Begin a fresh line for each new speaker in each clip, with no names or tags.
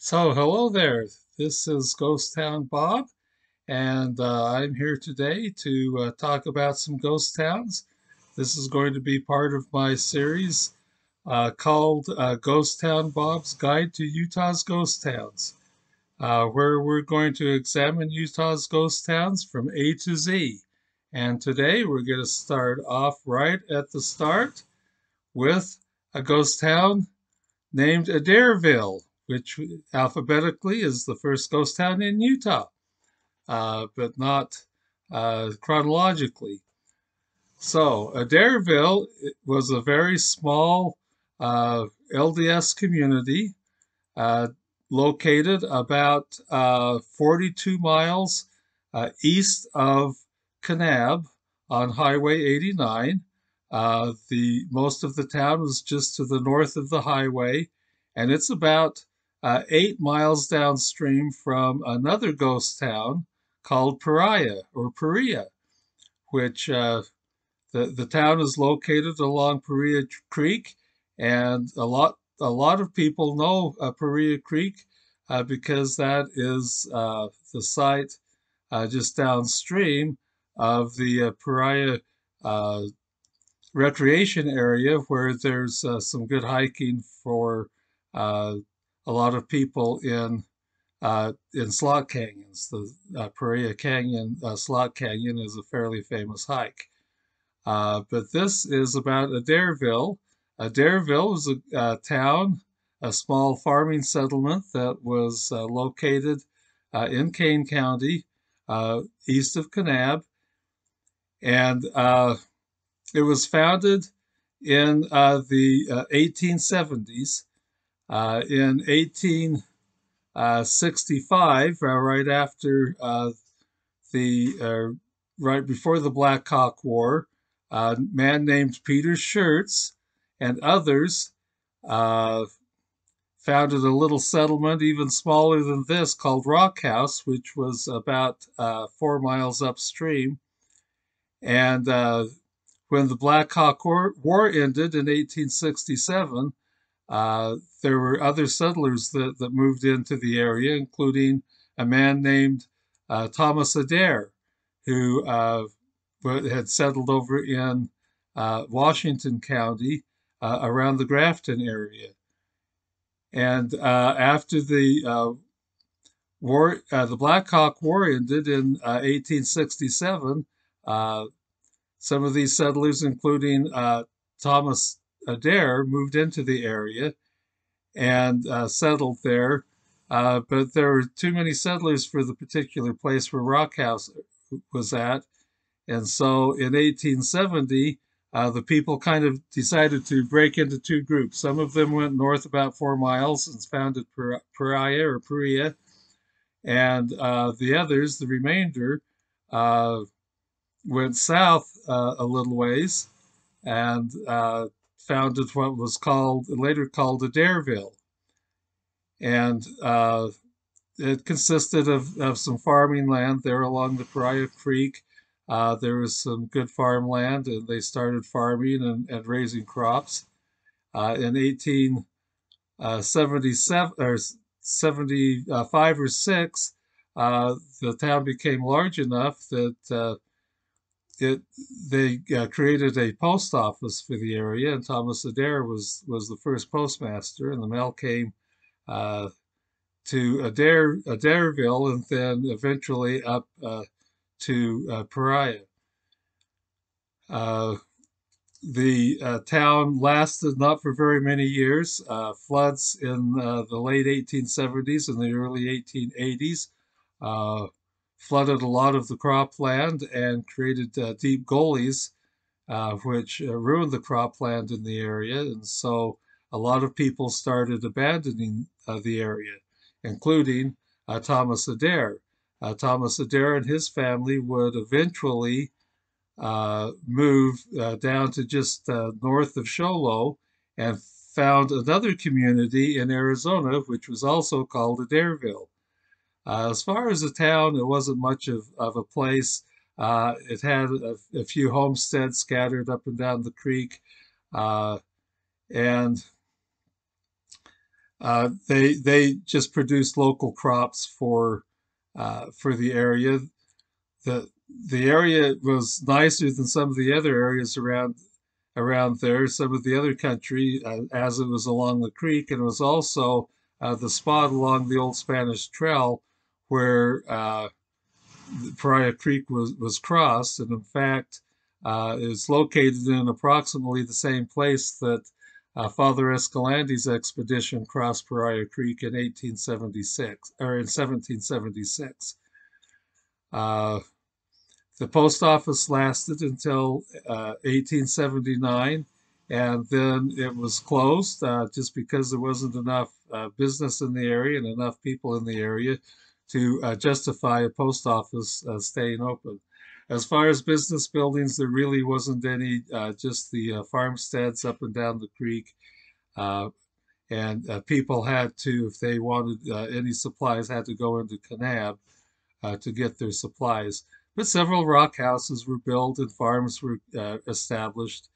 So, hello there. This is Ghosttown Bob, and I'm here today to talk about some ghost towns. This is going to be part of my series called Ghost Town Bob's Guide to Utah's Ghost Towns, where we're going to examine Utah's ghost towns from A to Z. And today we're going to start off right at the start with a ghost town named Adairville, which alphabetically is the first ghost town in Utah, but not chronologically. So, Adairville was a very small LDS community uh, located about 42 miles east of Kanab on Highway 89. The most of the town was just to the north of the highway, and it's about 8 miles downstream from another ghost town called Paria or Paria, which the town is located along Paria Creek, and a lot of people know Paria Creek because that is the site just downstream of the Paria uh, recreation area where there's some good hiking for uh, a lot of people in slot canyons. The Paria Canyon slot canyon is a fairly famous hike. But this is about Adairville. Adairville was a town, a small farming settlement that was located in Kane County, east of Kanab, and it was founded in the 1870s. In 1865, right after the right before the Black Hawk War, a man named Peter Schertz and others uh, founded a little settlement even smaller than this called Rock House, which was about 4 miles upstream. And when the Black Hawk War ended in 1867, there were other settlers that moved into the area, including a man named Thomas Adair, who had settled over in Washington County around the Grafton area. And after the Black Hawk War ended in 1867, uh, some of these settlers, including Thomas Adair, moved into the area and settled there. But there were too many settlers for the particular place where Rock House was at. And so in 1870, the people kind of decided to break into two groups. Some of them went north about 4 miles and founded Paria or Paria, and the others, the remainder, uh, went south a little ways and founded what was later called Adairville. And it consisted of some farming land there along the Paria Creek. There was some good farmland, and they started farming and raising crops. In 1877 or 75 or 6, the town became large enough that it they created a post office for the area, and Thomas Adair was the first postmaster, and the mail came uh, to Adairville and then eventually up to Paria. Uh, the town lasted not for very many years. Floods in the late 1870s and the early 1880s uh, flooded a lot of the cropland and created deep gullies, which ruined the cropland in the area. And so a lot of people started abandoning the area, including Thomas Adair. Thomas Adair and his family would eventually move down to just north of Show Low and found another community in Arizona, which was also called Adairville. As far as the town, it wasn't much of a place. It had a few homesteads scattered up and down the creek. Uh, and They just produced local crops for the area. the The area was nicer than some of the other areas around there, some of the other country, as it was along the creek, and it was also the spot along the old Spanish Trail where Paria Creek was crossed, and in fact, is located in approximately the same place that Father Escalante's expedition crossed Paria Creek in 1876 or in 1776. Uh, The post office lasted until 1879, and then it was closed just because there wasn't enough business in the area and enough people in the area to justify a post office staying open. As far as business buildings, there really wasn't any, just the farmsteads up and down the creek. Uh, and people had to, if they wanted any supplies, had to go into Kanab to get their supplies. But several rock houses were built and farms were established.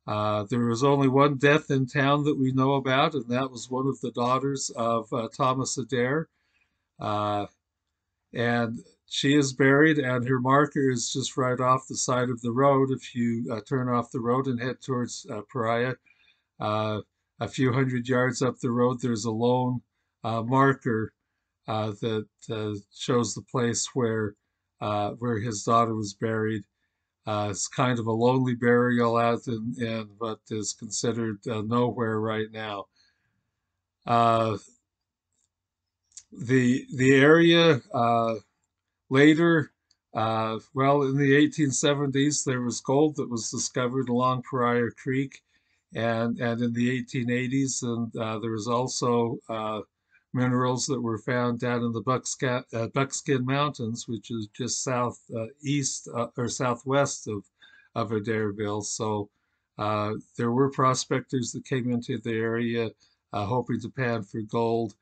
There was only one death in town that we know about, and that was one of the daughters of Thomas Adair. Uh, and she is buried, and her marker is just right off the side of the road. If you turn off the road and head towards Paria, uh, a few hundred yards up the road, there's a lone marker that shows the place where his daughter was buried. It's kind of a lonely burial out in what is considered nowhere right now. Uh, the area later, well, in the 1870s, there was gold that was discovered along Paria Creek, and in the 1880s, and there was also minerals that were found down in the Buckskin Mountains, which is just south east or southwest of Adairville. So there were prospectors that came into the area hoping to pan for gold.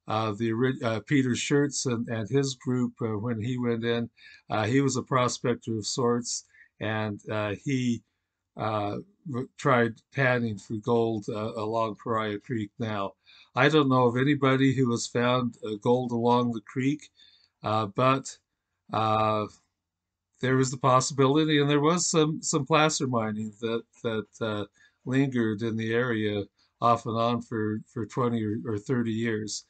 Peter Schertz and his group, when he went in, he was a prospector of sorts, and he uh, tried panning for gold along Paria Creek. Now, I don't know of anybody who has found gold along the creek, but uh, there was the possibility, and there was some placer mining that lingered in the area off and on for 20 or 30 years.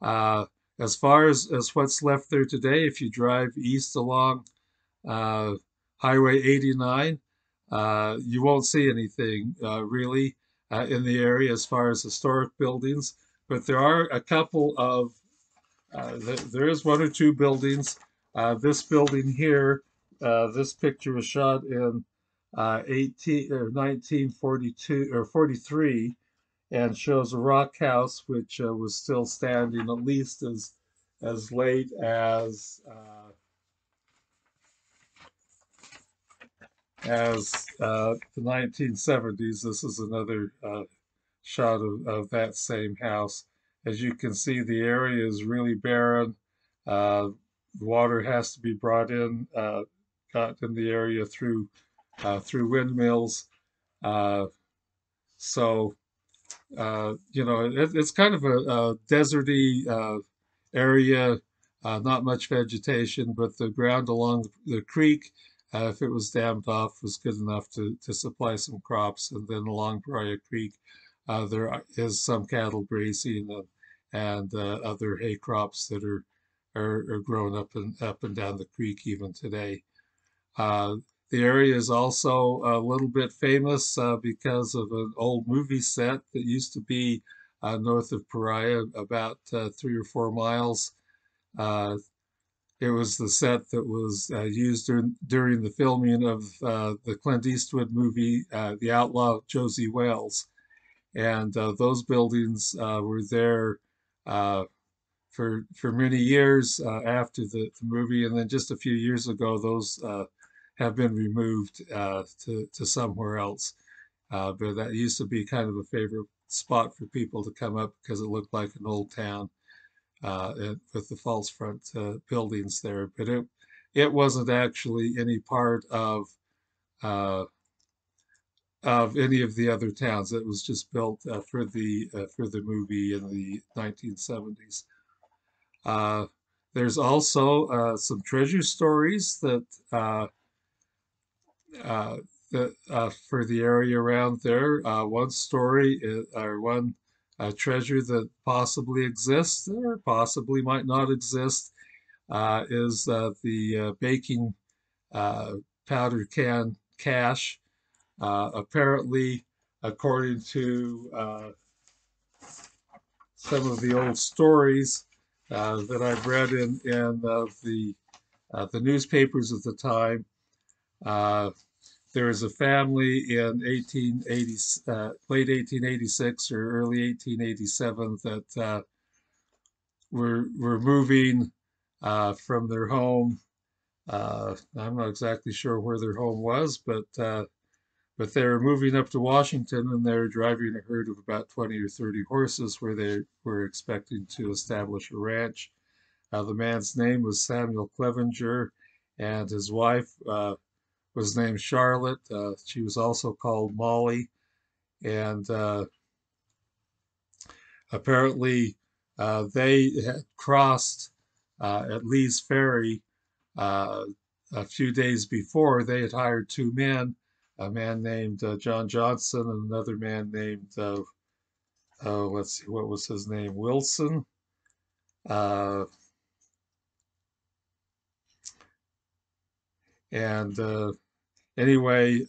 Uh, as far as what's left there today, if you drive east along uh, Highway 89, you won't see anything really in the area as far as historic buildings, but there are a couple of, there is one or two buildings. This building here, this picture was shot in 18 or 1942 or 43 and shows a rock house which was still standing at least as late as the 1970s. This is another shot of that same house. As you can see, the area is really barren. Uh, Water has to be got in the area through windmills. Uh, so it's kind of a deserty area, not much vegetation, but the ground along the creek, if it was dammed off, was good enough to supply some crops. And then along Paria Creek, there is some cattle grazing and other hay crops that are grown up and down the creek even today. Uh, the area is also a little bit famous because of an old movie set that used to be north of Paria, about 3 or 4 miles. Uh, it was the set that was used during the filming of the Clint Eastwood movie, The Outlaw Josie Wales. And those buildings were there uh, for many years after the movie, and then just a few years ago, those have been removed to somewhere else. But that used to be kind of a favorite spot for people to come up because it looked like an old town with the false front buildings there. But it wasn't actually any part uh, of any of the other towns. It was just built for the movie in the 1970s. Uh, there's also some treasure stories uh, uh, that for the area around there. One story or one treasure that possibly exists or possibly might not exist is the baking uh, powder can cache. Apparently, according to some of the old stories that I've read in the newspapers at the time, uh, there was a family in 1880, late 1886 or early 1887 that were moving from their home. I'm not exactly sure where their home was, but they were moving up to Washington and they were driving a herd of about 20 or 30 horses where they were expecting to establish a ranch. The man's name was Samuel Clevenger, and his wife was named Charlotte. She was also called Molly, and apparently they had crossed at Lee's Ferry uh, a few days before. They had hired two men, a man named John Johnson and another man named, oh, let's see, what was his name? Wilson. Uh, and anyway,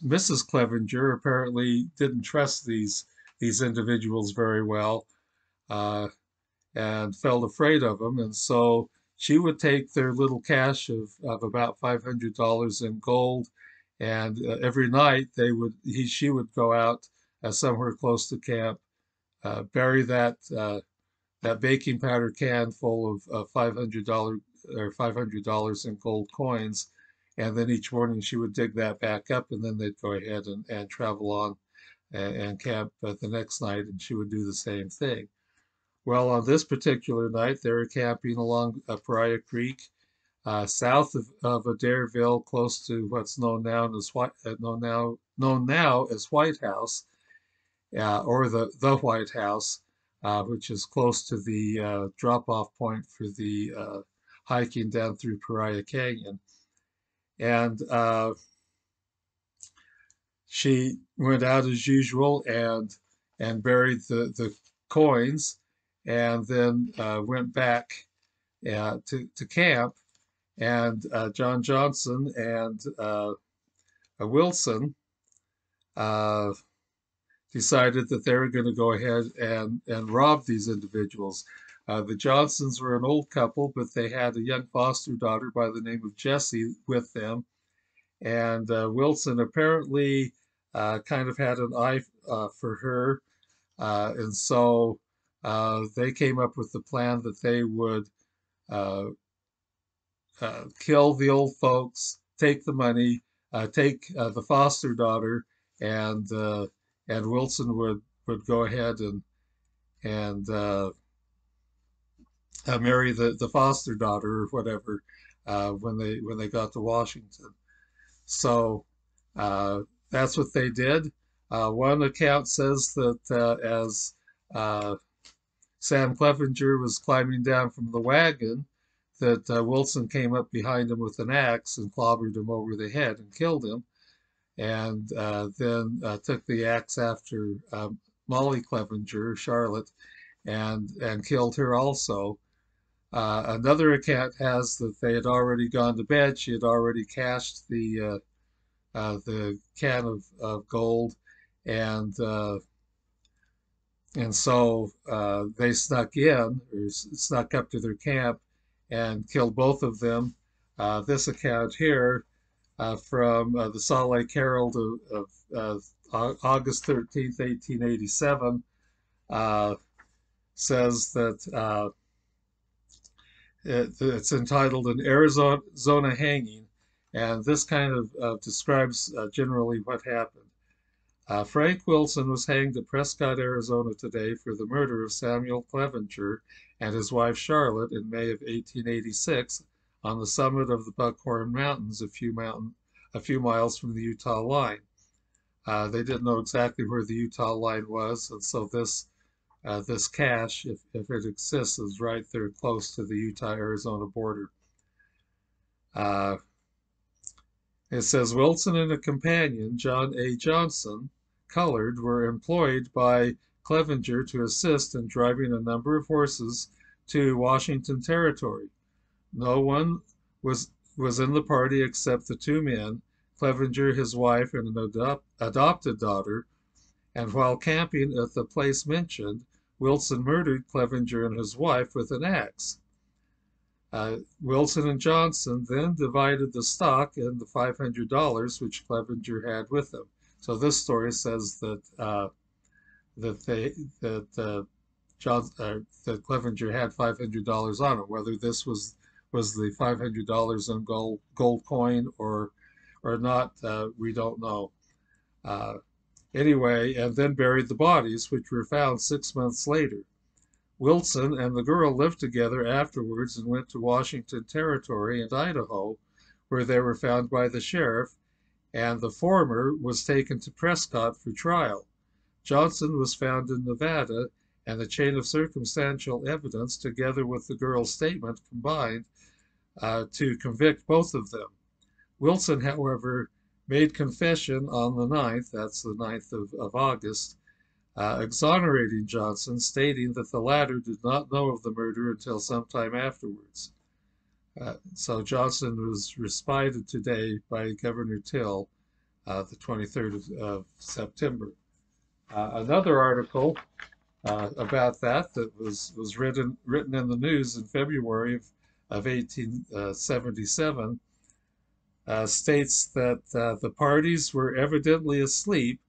Mrs. Clevenger apparently didn't trust these individuals very well, uh, and felt afraid of them, and so she would take their little cash of about $500 in gold, and every night she would go out somewhere close to camp, bury that baking powder can full of $500 in gold coins. And then each morning she would dig that back up, and then they'd go ahead and travel on and camp the next night, and she would do the same thing. Well, on this particular night, they were camping along Paria Creek, south of Adairville, close to what's known now as White House, or the White House, which is close to the drop-off point for the hiking down through Paria Canyon. And she went out as usual and buried the coins, and then went back to camp. And John Johnson and Wilson uh, decided that they were going to go ahead and rob these individuals. The Johnsons were an old couple, but they had a young foster daughter by the name of Jessie with them. And Wilson apparently kind of had an eye for her. And so they came up with the plan that they would uh, kill the old folks, take the money, take the foster daughter, and Wilson would go ahead and marry the foster daughter or whatever when they got to Washington. So uh, that's what they did. One account says that as uh, Sam Clevenger was climbing down from the wagon, that Wilson came up behind him with an axe and clobbered him over the head and killed him, and then took the axe after Molly Clevenger, Charlotte, and killed her also. Another account has that they had already gone to bed. She had already cashed the can of gold, and so they snuck in or snuck up to their camp and killed both of them. This account here from the Salt Lake Herald of August 13th, 1887, says that it's entitled An Arizona Hanging, and this kind of describes generally what happened. Frank Wilson was hanged at Prescott, Arizona today for the murder of Samuel Clevenger and his wife Charlotte in May of 1886 on the summit of the Buckhorn Mountains, a few miles from the Utah line. They didn't know exactly where the Utah line was, and so this cache, if it exists, is right there close to the Utah-Arizona border. Uh, it says Wilson and a companion, John A. Johnson, colored, were employed by Clevenger to assist in driving a number of horses to Washington Territory. No one was in the party except the two men, Clevenger, his wife, and an adopted daughter, and while camping at the place mentioned, Wilson murdered Clevenger and his wife with an axe. Wilson and Johnson then divided the stock and the $500 which Clevenger had with him. So this story says that that they that John that Clevenger had $500 on him. Whether this was the $500 in gold coin or not, we don't know. Uh, Anyway, and then buried the bodies, which were found 6 months later. Wilson and the girl lived together afterwards and went to Washington Territory and Idaho, where they were found by the sheriff, and the former was taken to Prescott for trial. Johnson was found in Nevada, and the chain of circumstantial evidence, together with the girl's statement, combined to convict both of them. Wilson, however, made confession on the 9th, that's the 9th of August, exonerating Johnson, stating that the latter did not know of the murder until sometime afterwards. So Johnson was respited today by Governor Till, the 23rd of September. Another article about that was written in the news in February of 1877 states that the parties were evidently asleep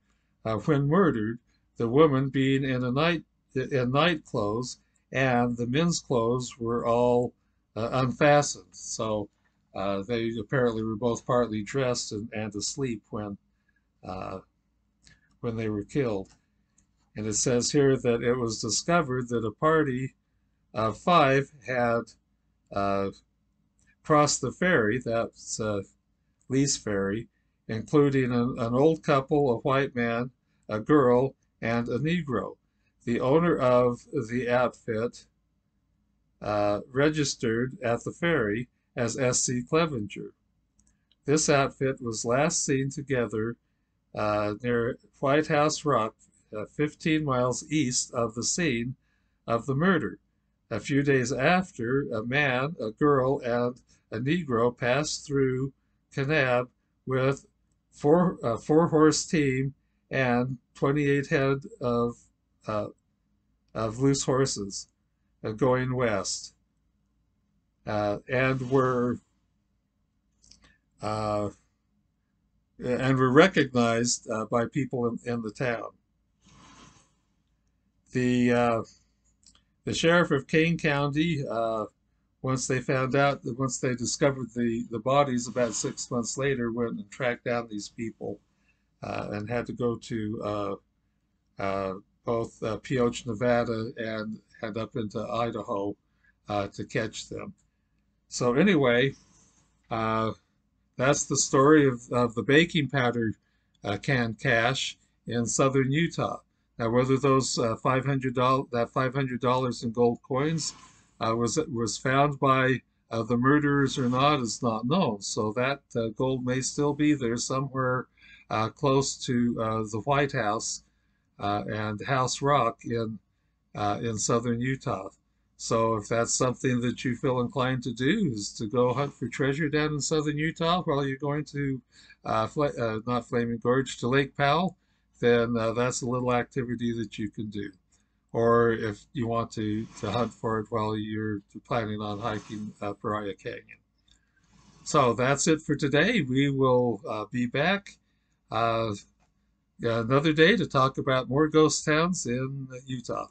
when murdered, the woman being in night clothes, and the men's clothes were all unfastened. So they apparently were both partly dressed and asleep when they were killed. And it says here that it was discovered that a party of 5 had crossed the ferry, that's Lee's Ferry, including an old couple, a white man, a girl, and a Negro. The owner of the outfit registered at the ferry as S.C. Clevenger. This outfit was last seen together near White House Rock, 15 miles east of the scene of the murder. A few days after, a man, a girl, and a Negro passed through Kanab with a four-horse team and 28 head of loose horses going west, and were recognized by people in the town. The sheriff of Kane County, once they discovered the bodies about 6 months later, went and tracked down these people and had to go to both Pioche, Nevada, and up into Idaho to catch them. So anyway, that's the story of the baking powder can cache in southern Utah. Now, whether those $500 in gold coins was found by the murderers or not is not known. So that gold may still be there somewhere close to the White House and House Rock in southern Utah. So if that's something that you feel inclined to do, is to go hunt for treasure down in southern Utah while you're going to not Flaming Gorge, to Lake Powell, then that's a little activity that you can do. Or if you want to hunt for it while you're planning on hiking Paria Canyon. So that's it for today. We will be back another day to talk about more ghost towns in Utah.